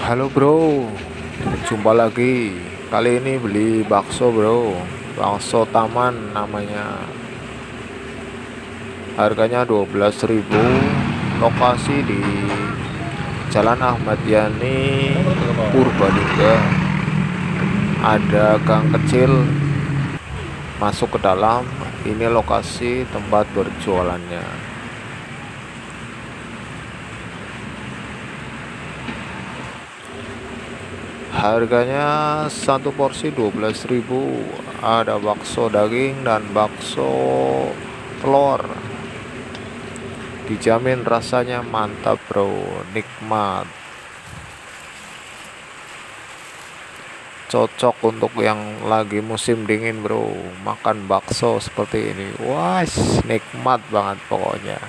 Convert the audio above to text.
Halo bro, jumpa lagi. Kali ini beli bakso bro, bakso Taman namanya. Harganya 12.000. Lokasi di Jalan Ahmad Yani, Purbalingga. Ada gang kecil masuk ke dalam. Ini lokasi tempat berjualannya. Harganya satu porsi 12.000. Ada bakso daging dan bakso telur. Dijamin rasanya mantap bro, nikmat. Cocok untuk yang lagi musim dingin bro, makan bakso seperti ini. Wah, nikmat banget pokoknya.